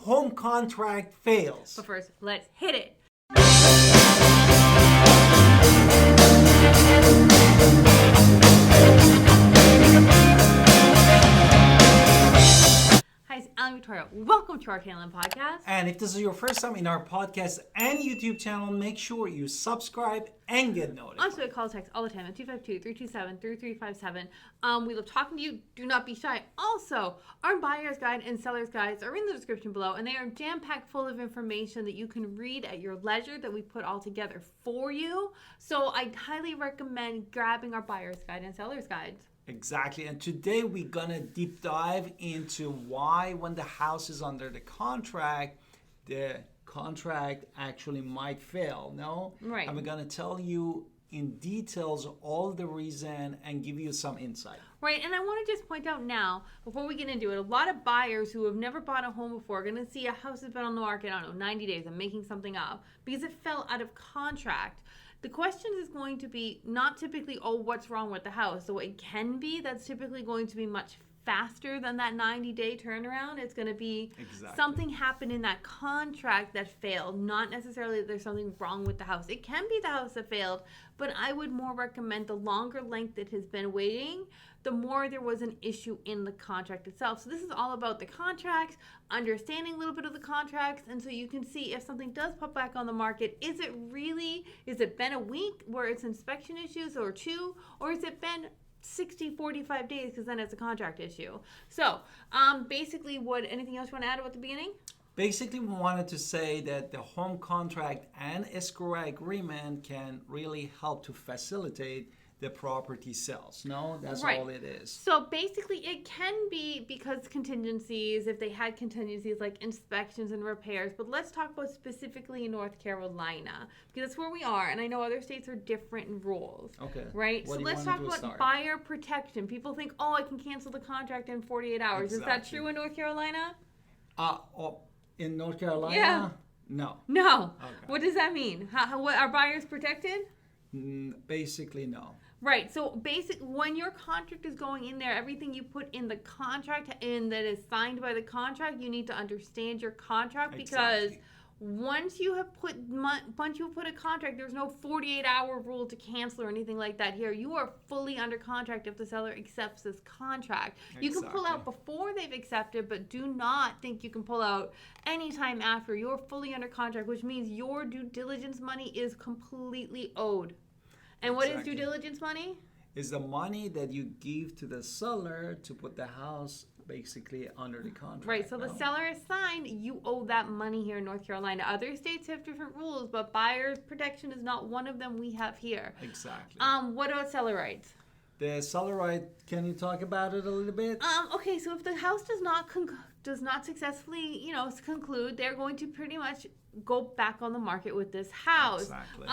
home contract fails. But first, let's hit it. Hi, it's Alan Victoria. Welcome to our Talent Podcast. And if this is your first time in our podcast and YouTube channel, make sure you subscribe and get notified. Also, call text all the time at 252-327-3357. We love talking to you. Do not be shy. Also, our buyer's guide and seller's guides are in the description below, and they are jam-packed full of information that you can read at your leisure that we put all together for you. So I highly recommend grabbing our buyer's guide and seller's guides. Exactly. And today we're going to deep dive into why when the house is under the contract actually might fail. No? Right. And we're going to tell you in details all the reason and give you some insight. Right, and I want to just point out now, before we get into it, a lot of buyers who have never bought a home before are going to see a house has been on the market, I don't know, 90 days. I'm making something up because it fell out of contract. The question is going to be not typically, oh, what's wrong with the house? So it can be, that's typically going to be much faster than that 90-day turnaround. It's going to be something happened in that contract that failed, not necessarily that there's something wrong with the house. It can be the house that failed, but I would more recommend the longer length it has been waiting, the more there was an issue in the contract itself. So this is all about the contracts, understanding a little bit of the contracts, and so you can see if something does pop back on the market, is it been a week where it's inspection issues or two, or has it been 60, 45 days, because then it's a contract issue. So basically, anything else you want to add at the beginning? Basically, we wanted to say that the home contract and escrow agreement can really help to facilitate the property sales. No, that's right. All it is. So basically, it can be because contingencies, if they had contingencies like inspections and repairs, but let's talk about specifically in North Carolina, because that's where we are, and I know other states are different in rules. Okay. Right? So let's talk about buyer protection. People think, oh, I can cancel the contract in 48 hours. Exactly. Is that true in North Carolina? In North Carolina? Yeah. No. Okay. What does that mean? What, are buyers protected? Basically, no. Right. So when your contract is going in there, everything you put in the contract and that is signed by the contract, you need to understand your contract because once you have put a contract, there's no 48-hour rule to cancel or anything like that here. You are fully under contract if the seller accepts this contract. You can pull out before they've accepted, but do not think you can pull out anytime after. You're fully under contract, which means your due diligence money is completely owed. And what is due diligence money? Is the money that you give to the seller to put the house basically under the contract. Right, so the seller is signed, you owe that money here in North Carolina. Other states have different rules, but buyer's protection is not one of them we have here. Exactly. What about seller rights? The seller right, can you talk about it a little bit? Okay, so if the house does not successfully, conclude, they're going to pretty much go back on the market with this house. Exactly.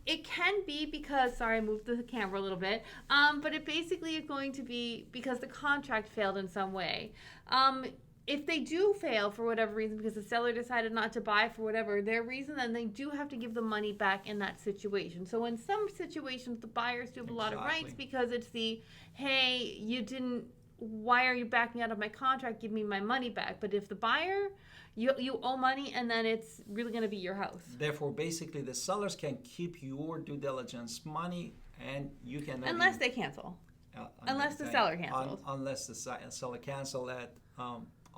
It can be because, sorry, I moved the camera a little bit, but it basically is going to be because the contract failed in some way. If they do fail for whatever reason, because the seller decided not to buy for whatever their reason, then they do have to give the money back in that situation. So in some situations, the buyers do have a lot of rights because it's hey, why are you backing out of my contract? Give me my money back. But if the buyer, you owe money, and then it's really going to be your house. Therefore, basically, the sellers can keep your due diligence money, and you can... Unless they cancel. Unless the seller cancels. Unless the seller cancels, that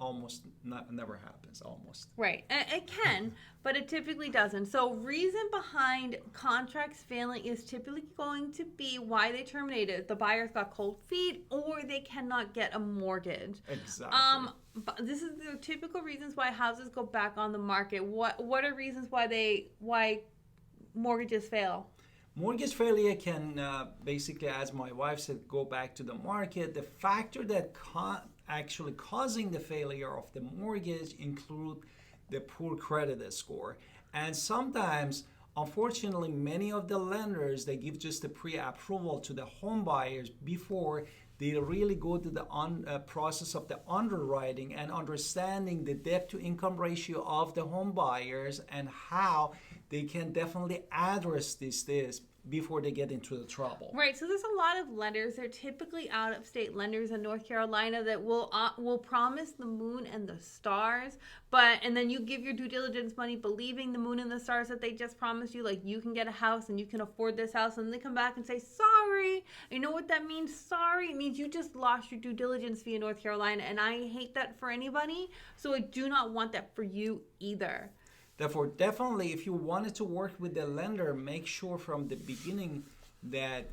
almost never happens, almost. Right. It can, but it typically doesn't. So reason behind contracts failing is typically going to be why they terminated. The buyers got cold feet or they cannot get a mortgage. Exactly. This is the typical reasons why houses go back on the market. What are reasons why mortgages fail? Mortgage failure can basically, as my wife said, go back to the market. The factor that actually causing the failure of the mortgage include the poor credit score. And sometimes, unfortunately, many of the lenders, they give just a pre-approval to the home buyers before they really go to the process of the underwriting and understanding the debt to income ratio of the home buyers and how they can definitely address this before they get into the trouble. Right, so there's a lot of lenders. They're typically out-of-state lenders in North Carolina that will promise the moon and the stars, and then you give your due diligence money believing the moon and the stars that they just promised you, like you can get a house and you can afford this house, and they come back and say, sorry. You know what that means? Sorry. It means you just lost your due diligence fee in North Carolina, and I hate that for anybody, so I do not want that for you either. Therefore, definitely, if you wanted to work with the lender, make sure from the beginning that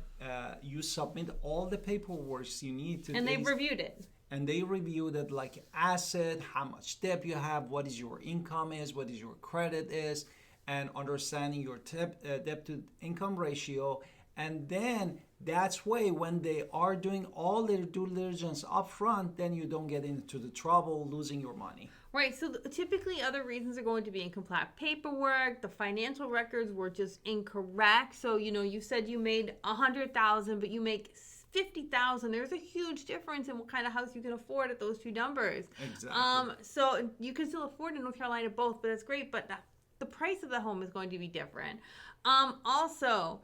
you submit all the paperwork you need to. And they've reviewed it. And they reviewed it, like asset, how much debt you have, what is your income is, what is your credit is, and understanding your debt to income ratio. And then that's way when they are doing all their due diligence up front, then you don't get into the trouble losing your money. Right, so typically other reasons are going to be incomplete paperwork, the financial records were just incorrect. So, you said you made $100,000, but you make $50,000. There's a huge difference in what kind of house you can afford at those two numbers. Exactly. So you can still afford in North Carolina both, but that's great, but the price of the home is going to be different. Also,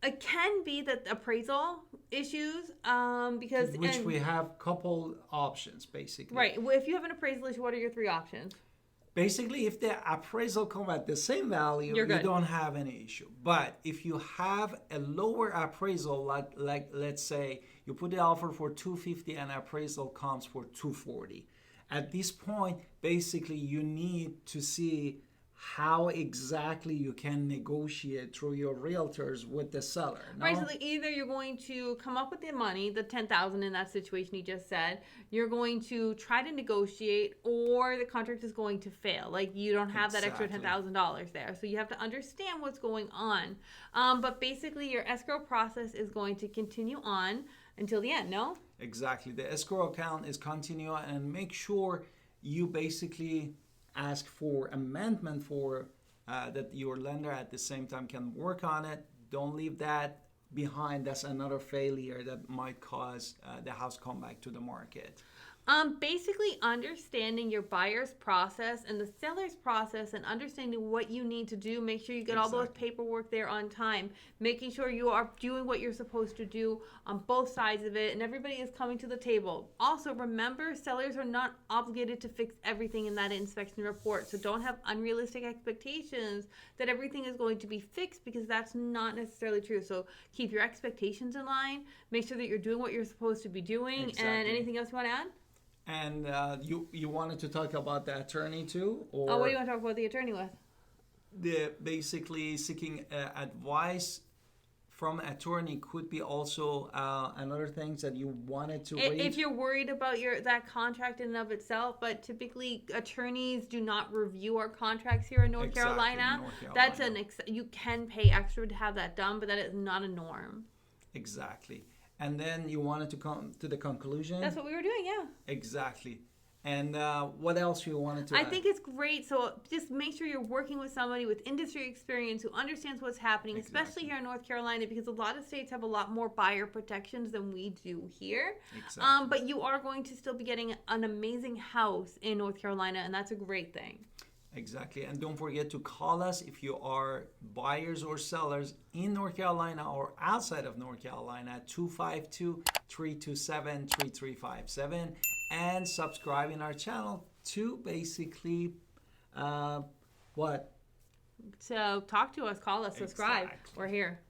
it can be that appraisal issues, because we have couple options basically. Right. Well, if you have an appraisal issue, what are your three options? Basically, if the appraisal come at the same value, you don't have any issue. But if you have a lower appraisal, like let's say you put the offer for $250 and appraisal comes for $240, at this point, basically you need to see how exactly you can negotiate through your realtors with the seller. No? Right, so either you're going to come up with the money, the $10,000 in that situation you just said, you're going to try to negotiate, or the contract is going to fail. Like you don't have that extra $10,000 there. So you have to understand what's going on. But basically your escrow process is going to continue on until the end, no? Exactly. The escrow account is continuing, and make sure you basically ask for amendment for that your lender at the same time can work on it. Don't leave that behind. That's another failure that might cause the house come back to the market. Basically understanding your buyer's process and the seller's process and understanding what you need to do. Make sure you get all those paperwork there on time. Making sure you are doing what you're supposed to do on both sides of it and everybody is coming to the table. Also, remember, sellers are not obligated to fix everything in that inspection report. So don't have unrealistic expectations that everything is going to be fixed, because that's not necessarily true. So keep your expectations in line. Make sure that you're doing what you're supposed to be doing. And anything else you want to add? And you wanted to talk about the attorney too? Or what do you want to talk about the attorney with? Basically seeking advice from attorney could be also another things that you wanted to read. If you're worried about that contract in and of itself, but typically attorneys do not review our contracts here in North Carolina. That's you can pay extra to have that done, but that is not a norm. Exactly. And then you wanted to come to the conclusion? That's what we were doing, yeah. Exactly. And what else you wanted to add? I think it's great. So just make sure you're working with somebody with industry experience who understands what's happening, especially here in North Carolina, because a lot of states have a lot more buyer protections than we do here. Exactly. But you are going to still be getting an amazing house in North Carolina, and that's a great thing. Exactly. And don't forget to call us if you are buyers or sellers in North Carolina or outside of North Carolina at 252-327-3357, and subscribe in our channel to basically what? So talk to us, call us, subscribe. Exactly. We're here.